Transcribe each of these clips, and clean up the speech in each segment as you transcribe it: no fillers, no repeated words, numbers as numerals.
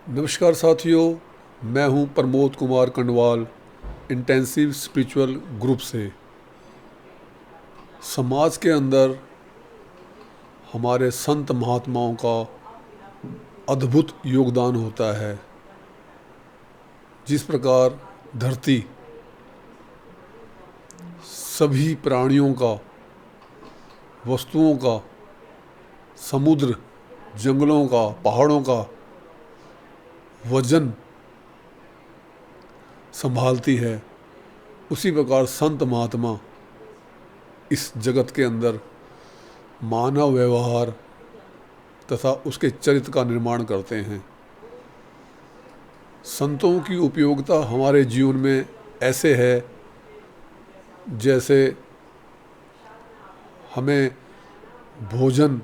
नमस्कार साथियों, मैं हूं Pramod Kumar Kandwal intensive spiritual group से। समाज के अंदर हमारे संत महात्माओं का अद्भुत योगदान होता है। जिस प्रकार धरती सभी प्राणियों का, वस्तुओं का, समुद्र, जंगलों का, पहाड़ों का वजन संभालती है, उसी प्रकार संत महात्मा इस जगत के अंदर मानव व्यवहार तथा उसके चरित्र का निर्माण करते हैं। संतों की उपयोगिता हमारे जीवन में ऐसे है जैसे हमें भोजन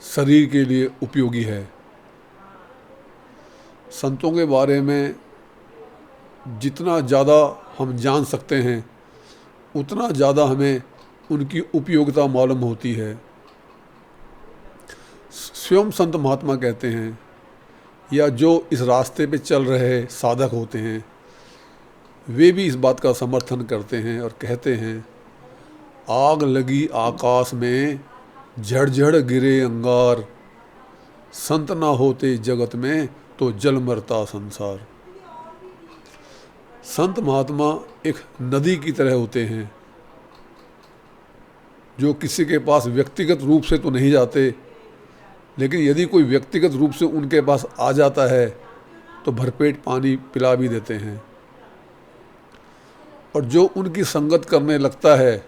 शरीर के लिए उपयोगी है। संतों के बारे में जितना ज़्यादा हम जान सकते हैं उतना ज़्यादा हमें उनकी उपयोगिता मालूम होती है। स्वयं संत महात्मा कहते हैं, या जो इस रास्ते पे चल रहे साधक होते हैं, वे भी इस बात का समर्थन करते हैं और कहते हैं, आग लगी आकाश में, झड़झड़ गिरे अंगार, संत ना होते जगत में तो जल मरता संसार। संत महात्मा एक नदी की तरह होते हैं जो किसी के पास व्यक्तिगत रूप से तो नहीं जाते, लेकिन यदि कोई व्यक्तिगत रूप से उनके पास आ जाता है तो भरपेट पानी पिला भी देते हैं। और जो उनकी संगत करने लगता है,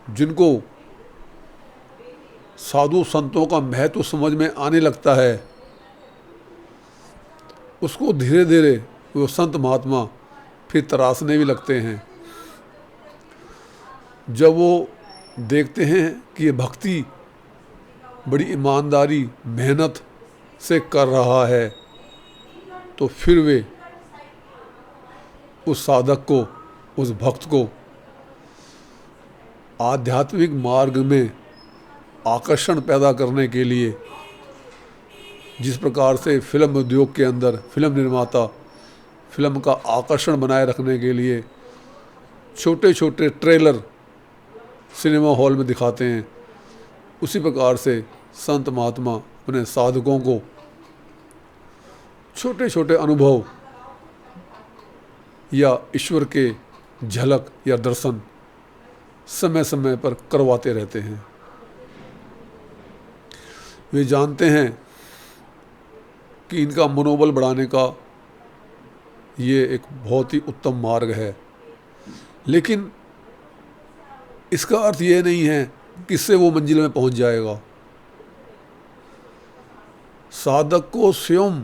जिनको साधु संतों का महत्व समझ में आने लगता है, उसको धीरे धीरे वो संत महात्मा फिर तराशने भी लगते हैं। जब वो देखते हैं कि ये भक्ति बड़ी ईमानदारी, मेहनत से कर रहा है, तो फिर वे उस साधक को, उस भक्त को आध्यात्मिक मार्ग में आकर्षण पैदा करने के लिए, जिस प्रकार से फिल्म उद्योग के अंदर फिल्म निर्माता फिल्म का आकर्षण बनाए रखने के लिए छोटे छोटे ट्रेलर सिनेमा हॉल में दिखाते हैं, उसी प्रकार से संत महात्मा अपने साधकों को छोटे छोटे अनुभव या ईश्वर के झलक या दर्शन समय समय पर करवाते रहते हैं। वे जानते हैं कि इनका मनोबल बढ़ाने का ये एक बहुत ही उत्तम मार्ग है, लेकिन इसका अर्थ ये नहीं है कि इससे वो मंजिल में पहुंच जाएगा। साधक को स्वयं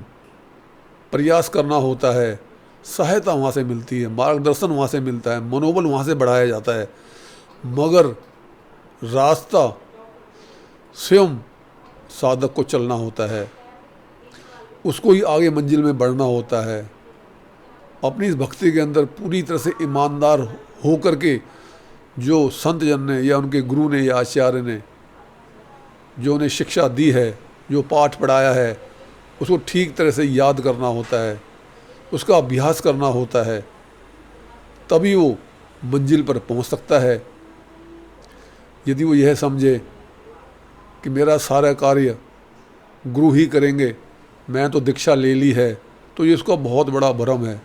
प्रयास करना होता है, सहायता वहाँ से मिलती है, मार्गदर्शन वहाँ से मिलता है, मनोबल वहाँ से बढ़ाया जाता है, मगर रास्ता स्वयं साधक को चलना होता है, उसको ही आगे मंजिल में बढ़ना होता है। अपनी इस भक्ति के अंदर पूरी तरह से ईमानदार हो करके जो संत जन ने या उनके गुरु ने या आचार्य ने जो उन्हें शिक्षा दी है, जो पाठ पढ़ाया है, उसको ठीक तरह से याद करना होता है, उसका अभ्यास करना होता है, तभी वो मंजिल पर पहुंच सकता है। यदि वो यह समझे कि मेरा सारा कार्य गुरु ही करेंगे, मैं तो दीक्षा ले ली है, तो ये उसका बहुत बड़ा भ्रम है।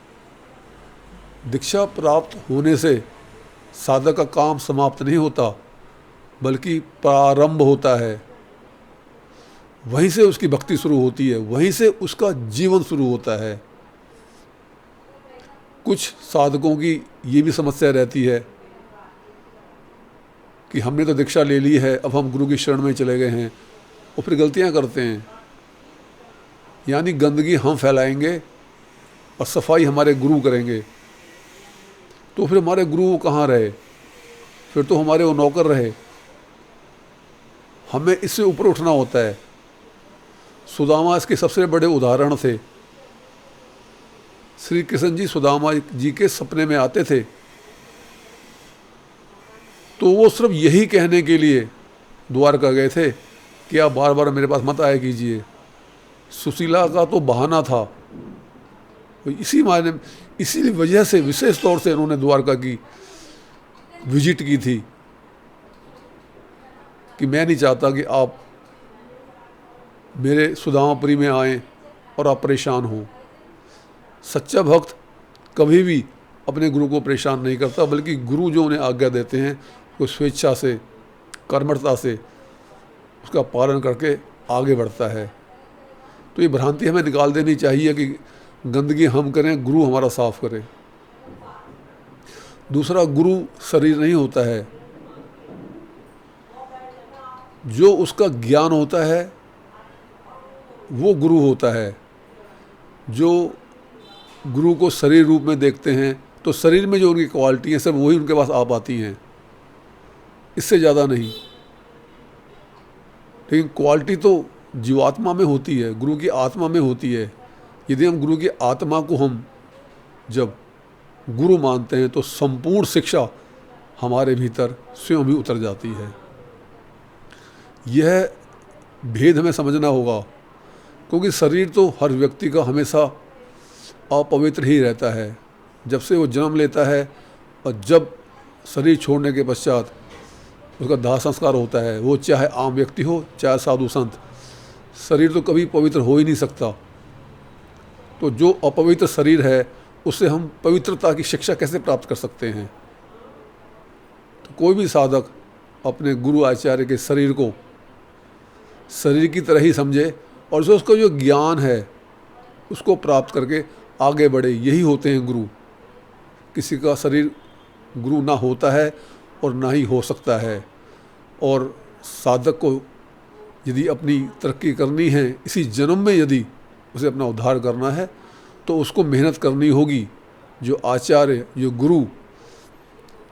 दीक्षा प्राप्त होने से साधक का काम समाप्त नहीं होता, बल्कि प्रारंभ होता है। वहीं से उसकी भक्ति शुरू होती है, वहीं से उसका जीवन शुरू होता है। कुछ साधकों की ये भी समस्या रहती है कि हमने तो दीक्षा ले ली है, अब हम गुरु की शरण में चले गए हैं, और फिर गलतियां करते हैं। यानी गंदगी हम फैलाएंगे और सफाई हमारे गुरु करेंगे, तो फिर हमारे गुरु कहाँ रहे? फिर तो हमारे वो नौकर रहे। हमें इससे ऊपर उठना होता है। सुदामा इसके सबसे बड़े उदाहरण थे। श्री कृष्ण जी सुदामा जी के सपने में आते थे, तो वो सिर्फ यही कहने के लिए द्वारका गए थे कि आप बार बार मेरे पास मत आया कीजिए, सुशीला का तो बहाना था। तो इसी वजह से विशेष तौर से इन्होंने द्वारका की विजिट की थी कि मैं नहीं चाहता कि आप मेरे सुदामापुरी में आएं और आप परेशान हों। सच्चा भक्त कभी भी अपने गुरु को परेशान नहीं करता, बल्कि गुरु जो उन्हें आज्ञा देते हैं वो स्वेच्छा से, कर्मठता से उसका पालन करके आगे बढ़ता है। तो ये भ्रांति हमें निकाल देनी चाहिए कि गंदगी हम करें, गुरु हमारा साफ करे। दूसरा, गुरु शरीर नहीं होता है। जो उसका ज्ञान होता है वो गुरु होता है। जो गुरु को शरीर रूप में देखते हैं तो शरीर में जो उनकी क्वालिटी है सब वही उनके पास आ पाती हैं, इससे ज़्यादा नहीं। लेकिन क्वालिटी तो जीवात्मा में होती है, गुरु की आत्मा में होती है। यदि हम गुरु की आत्मा को हम जब गुरु मानते हैं तो संपूर्ण शिक्षा हमारे भीतर स्वयं भी उतर जाती है। यह भेद हमें समझना होगा, क्योंकि शरीर तो हर व्यक्ति का हमेशा अपवित्र ही रहता है जब से वो जन्म लेता है, और जब शरीर छोड़ने के पश्चात उसका दाह संस्कार होता है, वो चाहे आम व्यक्ति हो चाहे साधु संत, शरीर तो कभी पवित्र हो ही नहीं सकता। तो जो अपवित्र शरीर है उससे हम पवित्रता की शिक्षा कैसे प्राप्त कर सकते हैं? तो कोई भी साधक अपने गुरु आचार्य के शरीर को शरीर की तरह ही समझे और जो उसका जो ज्ञान है उसको प्राप्त करके आगे बढ़े। यही होते हैं गुरु। किसी का शरीर गुरु ना होता है और ना ही हो सकता है। और साधक को यदि अपनी तरक्की करनी है, इसी जन्म में यदि उसे अपना उद्धार करना है, तो उसको मेहनत करनी होगी। जो आचार्य, जो गुरु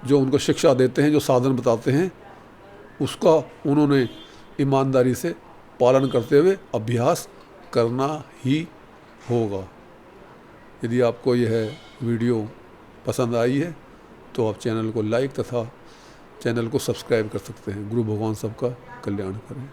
जो उनको शिक्षा देते हैं, जो साधन बताते हैं, उसका उन्होंने ईमानदारी से पालन करते हुए अभ्यास करना ही होगा। यदि आपको यह वीडियो पसंद आई है तो आप चैनल को लाइक तथा चैनल को सब्सक्राइब कर सकते हैं। गुरु भगवान सबका कल्याण करें।